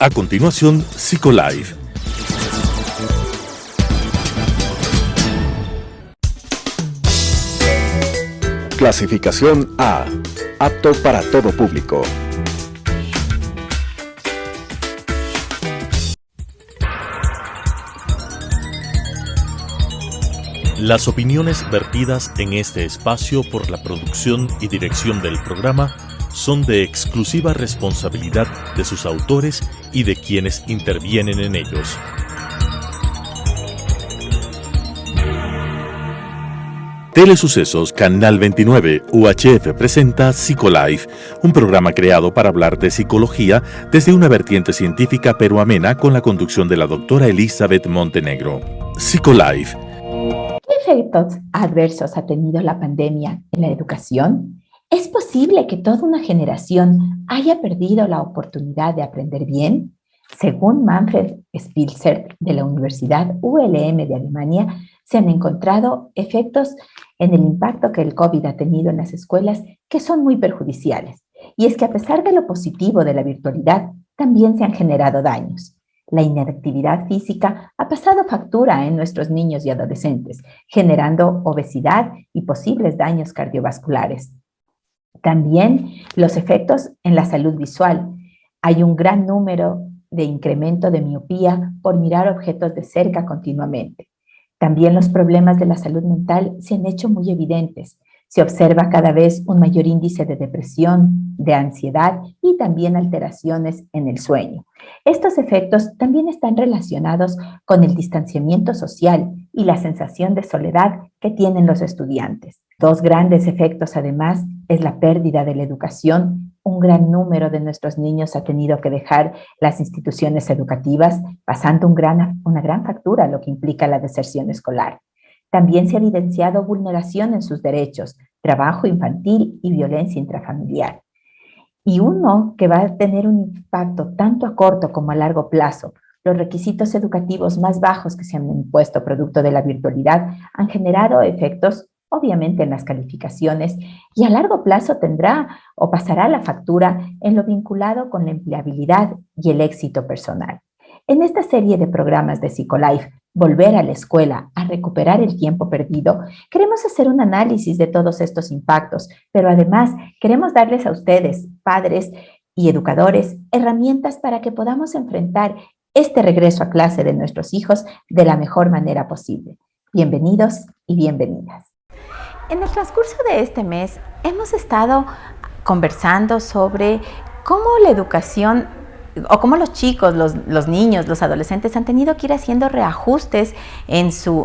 A continuación, Psicolife. Clasificación A. Apto para todo público. Las opiniones vertidas en este espacio por la producción y dirección del programa son de exclusiva responsabilidad de sus autores y de quienes intervienen en ellos. Telesucesos Canal 29 UHF presenta Psicolife, un programa creado para hablar de psicología desde una vertiente científica pero amena con la conducción de la doctora Elizabeth Montenegro. Psicolife. ¿Qué efectos adversos ha tenido la pandemia en la educación? ¿Es posible que toda una generación haya perdido la oportunidad de aprender bien? Según Manfred Spitzer de la Universidad ULM de Alemania, se han encontrado efectos en el impacto que el COVID ha tenido en las escuelas que son muy perjudiciales. Y es que a pesar de lo positivo de la virtualidad, también se han generado daños. La inactividad física ha pasado factura en nuestros niños y adolescentes, generando obesidad y posibles daños cardiovasculares. También los efectos en la salud visual. Hay un gran número de incremento de miopía por mirar objetos de cerca continuamente. También los problemas de la salud mental se han hecho muy evidentes. Se observa cada vez un mayor índice de depresión, de ansiedad y también alteraciones en el sueño. Estos efectos también están relacionados con el distanciamiento social y la sensación de soledad que tienen los estudiantes. Dos grandes efectos, además, es la pérdida de la educación. Un gran número de nuestros niños ha tenido que dejar las instituciones educativas, pasando una gran factura, lo que implica la deserción escolar. También se ha evidenciado vulneración en sus derechos, trabajo infantil y violencia intrafamiliar. Y uno que va a tener un impacto tanto a corto como a largo plazo. Los requisitos educativos más bajos que se han impuesto producto de la virtualidad han generado efectos obviamente en las calificaciones, y a largo plazo tendrá o pasará la factura en lo vinculado con la empleabilidad y el éxito personal. En esta serie de programas de Psicolife, Volver a la escuela, a recuperar el tiempo perdido, queremos hacer un análisis de todos estos impactos, pero además queremos darles a ustedes, padres y educadores, herramientas para que podamos enfrentar este regreso a clase de nuestros hijos de la mejor manera posible. Bienvenidos y bienvenidas. En el transcurso de este mes hemos estado conversando sobre cómo la educación o cómo los chicos, los niños, los adolescentes han tenido que ir haciendo reajustes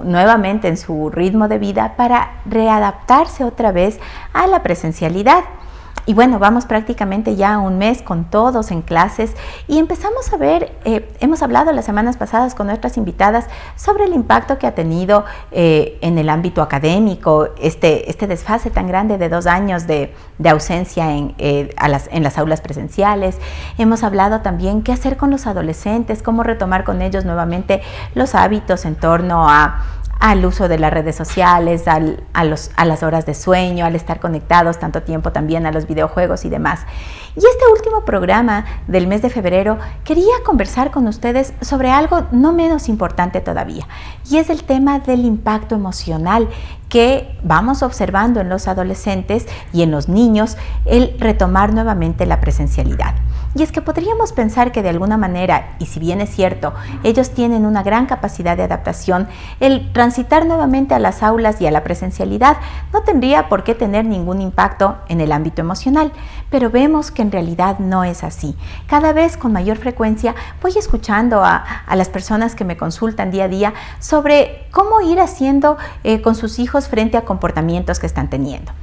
nuevamente en su ritmo de vida para readaptarse otra vez a la presencialidad. Y bueno, vamos prácticamente ya un mes con todos en clases y empezamos a ver, hemos hablado las semanas pasadas con nuestras invitadas sobre el impacto que ha tenido en el ámbito académico, este desfase tan grande de 2 años de ausencia en las aulas presenciales. Hemos hablado también qué hacer con los adolescentes, cómo retomar con ellos nuevamente los hábitos en torno al uso de las redes sociales, a las horas de sueño, al estar conectados tanto tiempo también a los videojuegos y demás. Y este último programa del mes de febrero quería conversar con ustedes sobre algo no menos importante todavía, y es el tema del impacto emocional que vamos observando en los adolescentes y en los niños, el retomar nuevamente la presencialidad. Y es que podríamos pensar que de alguna manera, y si bien es cierto, ellos tienen una gran capacidad de adaptación, el transitar nuevamente a las aulas y a la presencialidad no tendría por qué tener ningún impacto en el ámbito emocional, pero vemos que en realidad no es así. Cada vez con mayor frecuencia voy escuchando a las personas que me consultan día a día sobre cómo ir haciendo con sus hijos frente a comportamientos que están teniendo.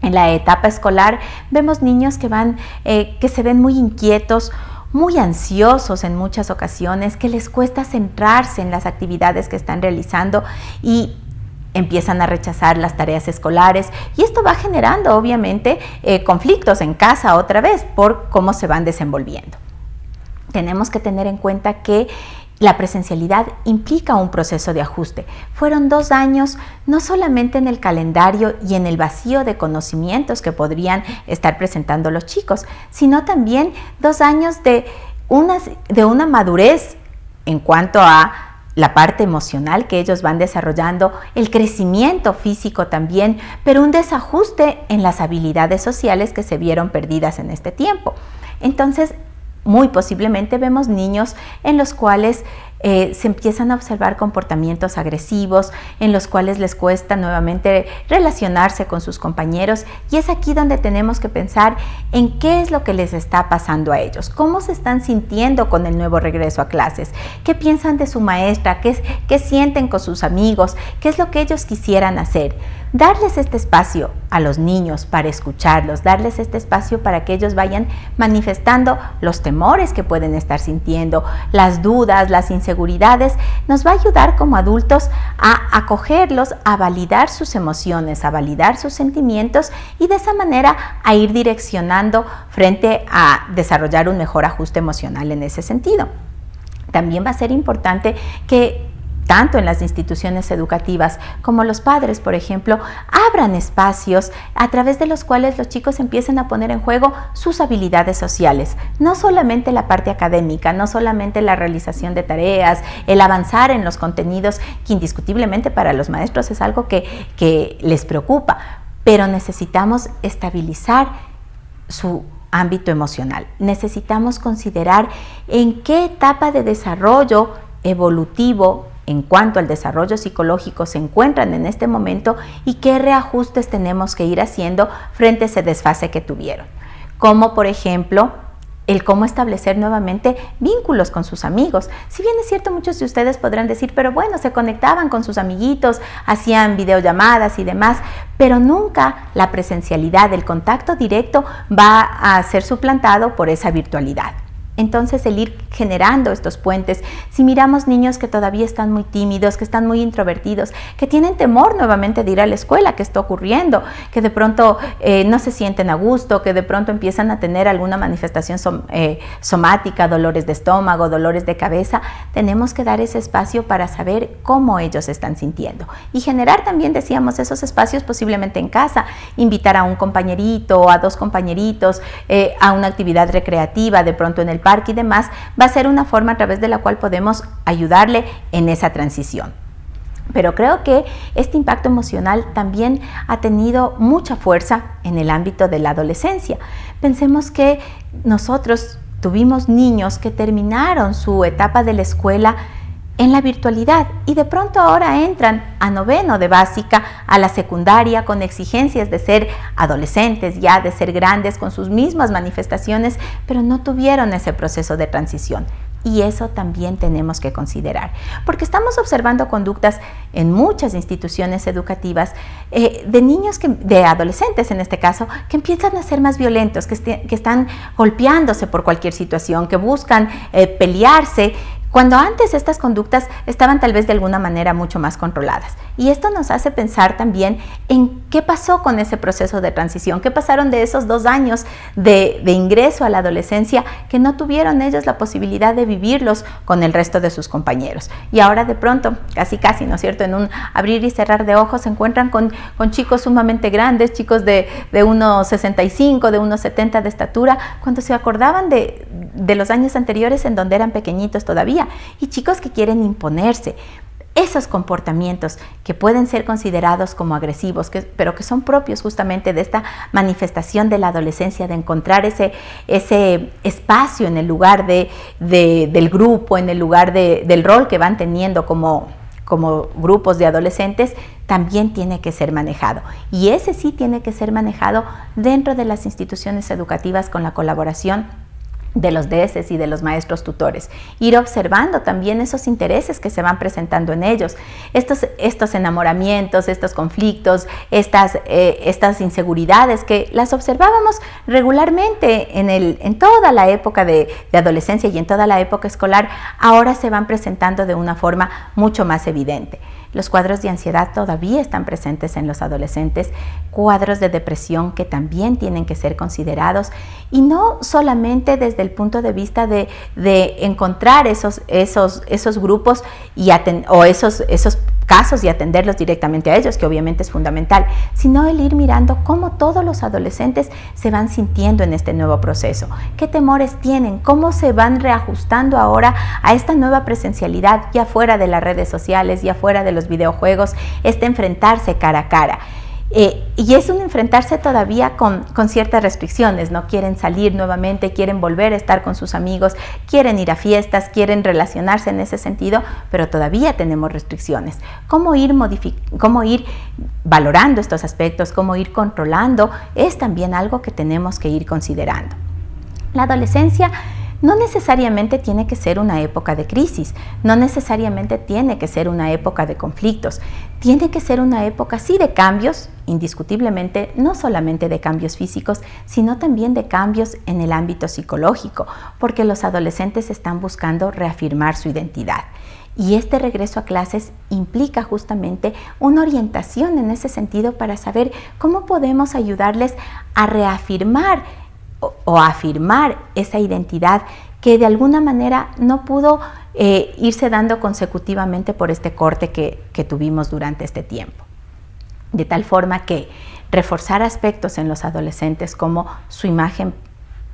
En la etapa escolar vemos niños que se ven muy inquietos, muy ansiosos en muchas ocasiones, que les cuesta centrarse en las actividades que están realizando y empiezan a rechazar las tareas escolares, y esto va generando obviamente conflictos en casa otra vez por cómo se van desenvolviendo. Tenemos que tener en cuenta que la presencialidad implica un proceso de ajuste. Fueron 2 años no solamente en el calendario y en el vacío de conocimientos que podrían estar presentando los chicos, sino también 2 años de de una madurez en cuanto a la parte emocional que ellos van desarrollando, el crecimiento físico también, pero un desajuste en las habilidades sociales que se vieron perdidas en este tiempo. Entonces, muy posiblemente vemos niños en los cuales se empiezan a observar comportamientos agresivos, en los cuales les cuesta nuevamente relacionarse con sus compañeros, y es aquí donde tenemos que pensar en qué es lo que les está pasando a ellos, cómo se están sintiendo con el nuevo regreso a clases, qué piensan de su maestra, qué sienten con sus amigos, qué es lo que ellos quisieran hacer. Darles este espacio a los niños para escucharlos, darles este espacio para que ellos vayan manifestando los temores que pueden estar sintiendo, las dudas, las inseguridades, nos va a ayudar como adultos a acogerlos, a validar sus emociones, a validar sus sentimientos, y de esa manera a ir direccionando frente a desarrollar un mejor ajuste emocional en ese sentido. También va a ser importante que tanto en las instituciones educativas como los padres, por ejemplo, abran espacios a través de los cuales los chicos empiecen a poner en juego sus habilidades sociales. No solamente la parte académica, no solamente la realización de tareas, el avanzar en los contenidos, que indiscutiblemente para los maestros es algo que les preocupa, pero necesitamos estabilizar su ámbito emocional. Necesitamos considerar en qué etapa de desarrollo evolutivo en cuanto al desarrollo psicológico se encuentran en este momento y qué reajustes tenemos que ir haciendo frente a ese desfase que tuvieron. Como por ejemplo, el cómo establecer nuevamente vínculos con sus amigos. Si bien es cierto, muchos de ustedes podrán decir, pero bueno, se conectaban con sus amiguitos, hacían videollamadas y demás, pero nunca la presencialidad, el contacto directo va a ser suplantado por esa virtualidad. Entonces, el ir generando estos puentes, si miramos niños que todavía están muy tímidos, que están muy introvertidos, que tienen temor nuevamente de ir a la escuela, que está ocurriendo, que de pronto no se sienten a gusto, que de pronto empiezan a tener alguna manifestación somática, dolores de estómago, dolores de cabeza, tenemos que dar ese espacio para saber cómo ellos se están sintiendo. Y generar también, decíamos, esos espacios posiblemente en casa, invitar a un compañerito o a dos compañeritos a una actividad recreativa, de pronto en el parque y demás, va a ser una forma a través de la cual podemos ayudarle en esa transición. Pero creo que este impacto emocional también ha tenido mucha fuerza en el ámbito de la adolescencia. Pensemos que nosotros tuvimos niños que terminaron su etapa de la escuela en la virtualidad y de pronto ahora entran a noveno de básica, a la secundaria, con exigencias de ser adolescentes, ya de ser grandes, con sus mismas manifestaciones, pero no tuvieron ese proceso de transición. Y eso también tenemos que considerar, porque estamos observando conductas en muchas instituciones educativas de niños, de adolescentes en este caso, que empiezan a ser más violentos, que están golpeándose por cualquier situación, que buscan pelearse, cuando antes estas conductas estaban tal vez de alguna manera mucho más controladas. Y esto nos hace pensar también en qué pasó con ese proceso de transición, qué pasaron de esos 2 años de ingreso a la adolescencia que no tuvieron ellos la posibilidad de vivirlos con el resto de sus compañeros. Y ahora de pronto, casi, ¿no es cierto?, en un abrir y cerrar de ojos se encuentran con chicos sumamente grandes, chicos de 1,65, de 1,70 de estatura, cuando se acordaban de los años anteriores en donde eran pequeñitos todavía, y chicos que quieren imponerse. Esos comportamientos que pueden ser considerados como agresivos, pero que son propios justamente de esta manifestación de la adolescencia, de encontrar ese espacio en el lugar del grupo, en el lugar del rol que van teniendo como grupos de adolescentes, también tiene que ser manejado. Y ese sí tiene que ser manejado dentro de las instituciones educativas con la colaboración de los DS y de los maestros tutores. Ir observando también esos intereses que se van presentando en ellos, estos enamoramientos, estos conflictos, estas inseguridades que las observábamos regularmente en toda la época de adolescencia y en toda la época escolar, ahora se van presentando de una forma mucho más evidente. Los cuadros de ansiedad todavía están presentes en los adolescentes, cuadros de depresión que también tienen que ser considerados, y no solamente desde el punto de vista de encontrar esos grupos o esos casos y atenderlos directamente a ellos, que obviamente es fundamental, sino el ir mirando cómo todos los adolescentes se van sintiendo en este nuevo proceso, qué temores tienen, cómo se van reajustando ahora a esta nueva presencialidad, ya fuera de las redes sociales, ya fuera de los videojuegos, este enfrentarse cara a cara. Y es un enfrentarse todavía con ciertas restricciones, no quieren salir nuevamente, quieren volver a estar con sus amigos, quieren ir a fiestas, quieren relacionarse en ese sentido, pero todavía tenemos restricciones. ¿Cómo ir valorando estos aspectos, cómo ir controlando? Es también algo que tenemos que ir considerando. La adolescencia no necesariamente tiene que ser una época de crisis, no necesariamente tiene que ser una época de conflictos, tiene que ser una época sí de cambios, indiscutiblemente, no solamente de cambios físicos, sino también de cambios en el ámbito psicológico, porque los adolescentes están buscando reafirmar su identidad. Y este regreso a clases implica justamente una orientación en ese sentido para saber cómo podemos ayudarles a reafirmar o afirmar esa identidad que de alguna manera no pudo irse dando consecutivamente por este corte que tuvimos durante este tiempo. De tal forma que reforzar aspectos en los adolescentes como su imagen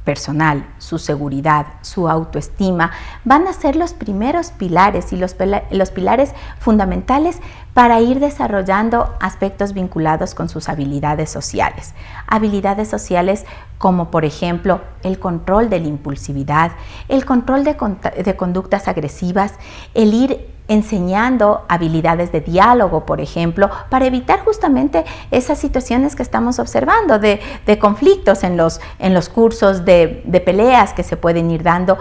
personal, su seguridad, su autoestima, van a ser los primeros pilares y los pilares fundamentales para ir desarrollando aspectos vinculados con sus habilidades sociales. Habilidades sociales como, por ejemplo, el control de la impulsividad, el control de conductas agresivas, el ir enseñando habilidades de diálogo, por ejemplo, para evitar justamente esas situaciones que estamos observando de conflictos en los cursos, de peleas que se pueden ir dando,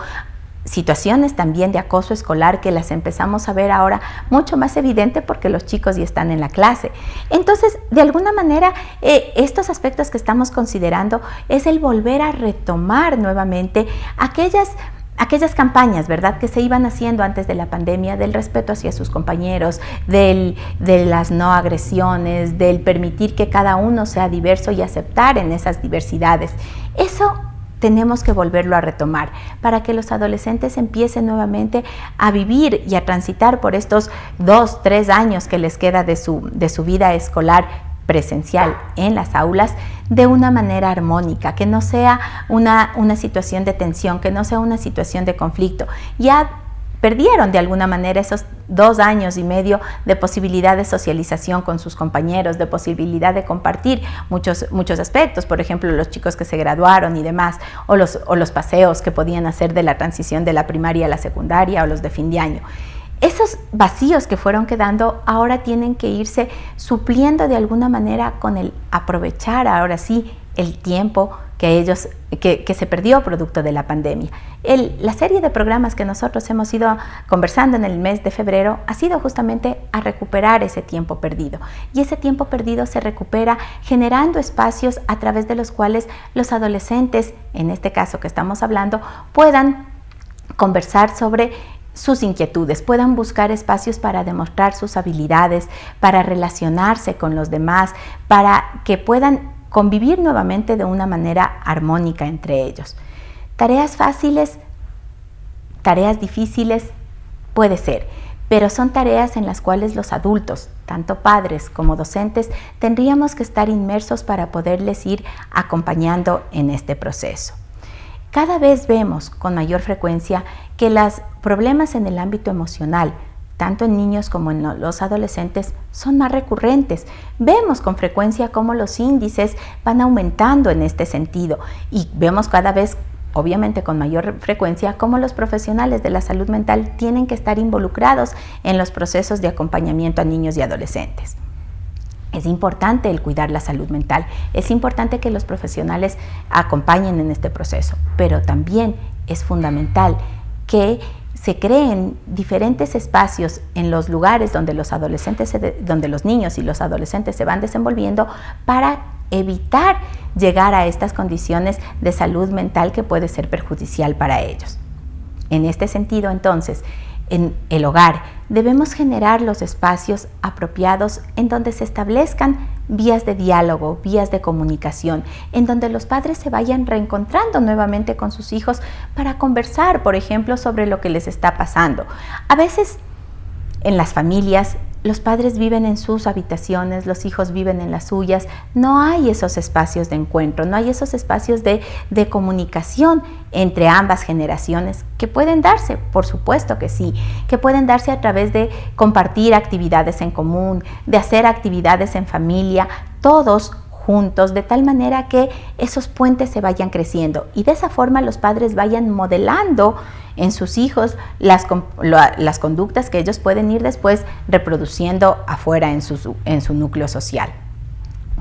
situaciones también de acoso escolar que las empezamos a ver ahora mucho más evidente porque los chicos ya están en la clase. Entonces, de alguna manera, estos aspectos que estamos considerando es el volver a retomar nuevamente aquellas campañas, ¿verdad?, que se iban haciendo antes de la pandemia, del respeto hacia sus compañeros, de las no agresiones, del permitir que cada uno sea diverso y aceptar en esas diversidades. Eso tenemos que volverlo a retomar para que los adolescentes empiecen nuevamente a vivir y a transitar por estos 2-3 años que les queda de su vida escolar presencial en las aulas de una manera armónica, que no sea una situación de tensión, que no sea una situación de conflicto. Ya perdieron de alguna manera esos 2 años y medio de posibilidad de socialización con sus compañeros, de posibilidad de compartir muchos aspectos, por ejemplo, los chicos que se graduaron y demás, o los paseos que podían hacer de la transición de la primaria a la secundaria o los de fin de año. Esos vacíos que fueron quedando ahora tienen que irse supliendo de alguna manera con el aprovechar ahora sí el tiempo que se perdió producto de la pandemia. La serie de programas que nosotros hemos ido conversando en el mes de febrero ha sido justamente a recuperar ese tiempo perdido. Y ese tiempo perdido se recupera generando espacios a través de los cuales los adolescentes, en este caso que estamos hablando, puedan conversar sobre sus inquietudes, puedan buscar espacios para demostrar sus habilidades, para relacionarse con los demás, para que puedan convivir nuevamente de una manera armónica entre ellos. Tareas fáciles, tareas difíciles, puede ser, pero son tareas en las cuales los adultos, tanto padres como docentes, tendríamos que estar inmersos para poderles ir acompañando en este proceso. Cada vez vemos con mayor frecuencia que los problemas en el ámbito emocional, tanto en niños como en los adolescentes, son más recurrentes. Vemos con frecuencia cómo los índices van aumentando en este sentido y vemos cada vez, obviamente con mayor frecuencia, cómo los profesionales de la salud mental tienen que estar involucrados en los procesos de acompañamiento a niños y adolescentes. Es importante el cuidar la salud mental, es importante que los profesionales acompañen en este proceso, pero también es fundamental que se creen diferentes espacios en los lugares donde donde los niños y los adolescentes se van desenvolviendo para evitar llegar a estas condiciones de salud mental que puede ser perjudicial para ellos. En este sentido, entonces, en el hogar debemos generar los espacios apropiados en donde se establezcan vías de diálogo, vías de comunicación, en donde los padres se vayan reencontrando nuevamente con sus hijos para conversar, por ejemplo, sobre lo que les está pasando. A veces en las familias los padres viven en sus habitaciones, los hijos viven en las suyas, no hay esos espacios de encuentro, no hay esos espacios de comunicación entre ambas generaciones que pueden darse, por supuesto que sí, que pueden darse a través de compartir actividades en común, de hacer actividades en familia, todos juntos, de tal manera que esos puentes se vayan creciendo y de esa forma los padres vayan modelando en sus hijos las conductas que ellos pueden ir después reproduciendo afuera en su núcleo social.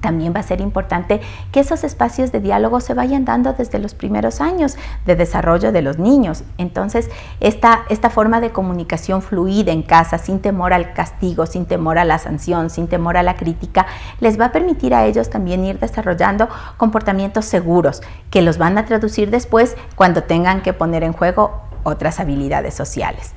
También va a ser importante que esos espacios de diálogo se vayan dando desde los primeros años de desarrollo de los niños. Entonces, esta forma de comunicación fluida en casa, sin temor al castigo, sin temor a la sanción, sin temor a la crítica, les va a permitir a ellos también ir desarrollando comportamientos seguros que los van a traducir después cuando tengan que poner en juego otras habilidades sociales.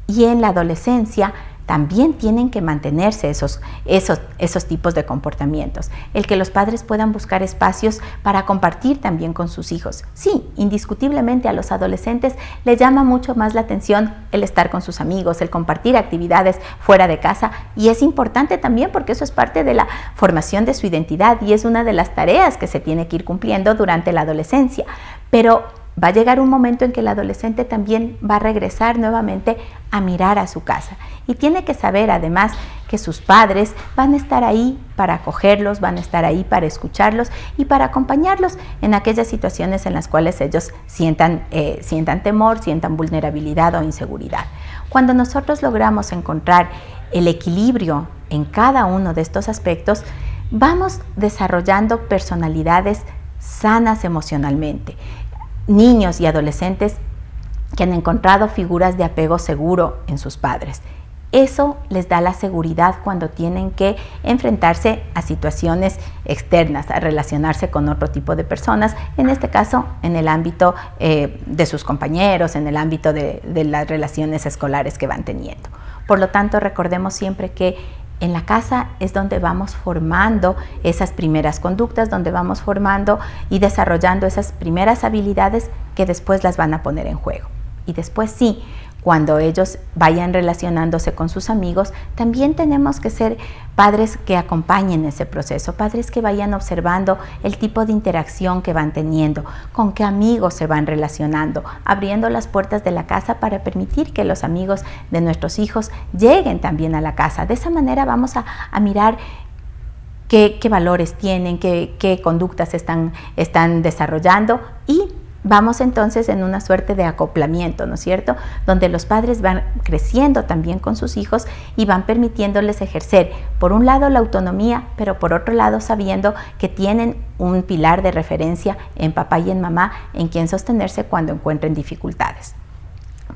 Y en la adolescencia, también tienen que mantenerse esos tipos de comportamientos. El que los padres puedan buscar espacios para compartir también con sus hijos. Sí, indiscutiblemente a los adolescentes les llama mucho más la atención el estar con sus amigos, el compartir actividades fuera de casa, y es importante también porque eso es parte de la formación de su identidad y es una de las tareas que se tiene que ir cumpliendo durante la adolescencia. Pero va a llegar un momento en que el adolescente también va a regresar nuevamente a mirar a su casa y tiene que saber además que sus padres van a estar ahí para acogerlos, van a estar ahí para escucharlos y para acompañarlos en aquellas situaciones en las cuales ellos sientan temor, sientan vulnerabilidad o inseguridad. Cuando nosotros logramos encontrar el equilibrio en cada uno de estos aspectos, vamos desarrollando personalidades sanas emocionalmente. Niños y adolescentes que han encontrado figuras de apego seguro en sus padres. Eso les da la seguridad cuando tienen que enfrentarse a situaciones externas, a relacionarse con otro tipo de personas, en este caso en el ámbito de sus compañeros, en el ámbito de las relaciones escolares que van teniendo. Por lo tanto, recordemos siempre que en la casa es donde vamos formando esas primeras conductas, donde vamos formando y desarrollando esas primeras habilidades que después las van a poner en juego. Y después sí, cuando ellos vayan relacionándose con sus amigos, también tenemos que ser padres que acompañen ese proceso, padres que vayan observando el tipo de interacción que van teniendo, con qué amigos se van relacionando, abriendo las puertas de la casa para permitir que los amigos de nuestros hijos lleguen también a la casa. De esa manera vamos a mirar qué valores tienen, qué conductas están desarrollando y vamos entonces en una suerte de acoplamiento, ¿no es cierto? Donde los padres van creciendo también con sus hijos y van permitiéndoles ejercer, por un lado, la autonomía, pero por otro lado, sabiendo que tienen un pilar de referencia en papá y en mamá en quien sostenerse cuando encuentren dificultades.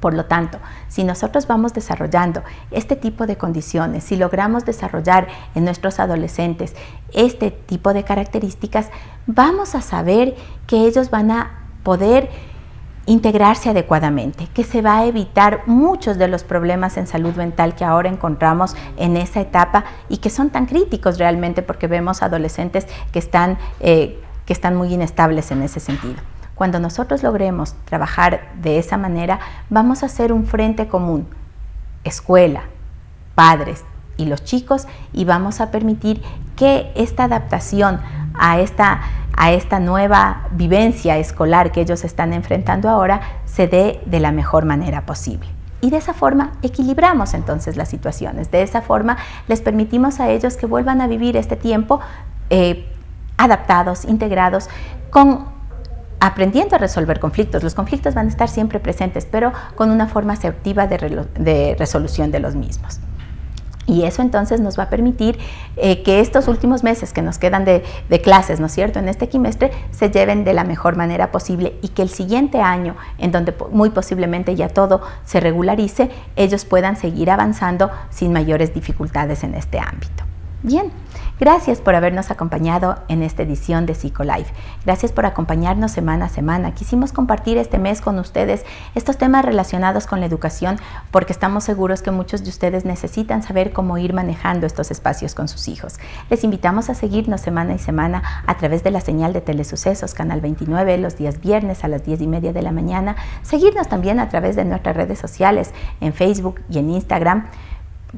Por lo tanto, si nosotros vamos desarrollando este tipo de condiciones, si logramos desarrollar en nuestros adolescentes este tipo de características, vamos a saber que ellos van a poder integrarse adecuadamente, que se va a evitar muchos de los problemas en salud mental que ahora encontramos en esa etapa y que son tan críticos realmente porque vemos adolescentes que están muy inestables en ese sentido. Cuando nosotros logremos trabajar de esa manera, vamos a hacer un frente común, escuela, padres y los chicos, y vamos a permitir que esta adaptación a esta nueva vivencia escolar que ellos están enfrentando ahora se dé de la mejor manera posible. Y de esa forma equilibramos entonces las situaciones, de esa forma les permitimos a ellos que vuelvan a vivir este tiempo adaptados, integrados, aprendiendo a resolver conflictos. Los conflictos van a estar siempre presentes, pero con una forma asertiva de resolución de los mismos. Y eso entonces nos va a permitir que estos últimos meses que nos quedan de clases, ¿no es cierto?, en este quimestre, se lleven de la mejor manera posible y que el siguiente año, en donde muy posiblemente ya todo se regularice, ellos puedan seguir avanzando sin mayores dificultades en este ámbito. Bien, gracias por habernos acompañado en esta edición de Psicolife. Gracias por acompañarnos semana a semana. Quisimos compartir este mes con ustedes estos temas relacionados con la educación porque estamos seguros que muchos de ustedes necesitan saber cómo ir manejando estos espacios con sus hijos. Les invitamos a seguirnos semana y semana a través de la señal de Telesucesos, Canal 29, los días viernes a las 10:30 de la mañana. Seguirnos también a través de nuestras redes sociales en Facebook y en Instagram.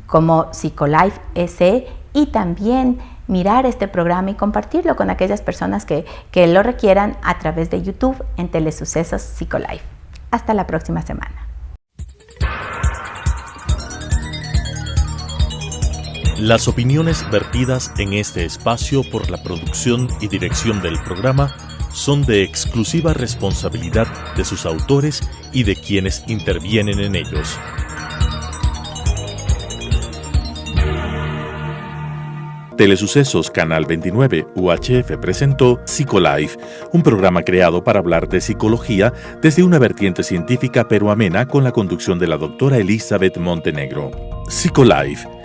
como Psicolife SE y también mirar este programa y compartirlo con aquellas personas que lo requieran a través de YouTube en Telesucesos Psicolife. Hasta la próxima semana. Las opiniones vertidas en este espacio por la producción y dirección del programa son de exclusiva responsabilidad de sus autores y de quienes intervienen en ellos. Telesucesos Canal 29 UHF presentó Psicolife, un programa creado para hablar de psicología desde una vertiente científica pero amena con la conducción de la doctora Elizabeth Montenegro. Psicolife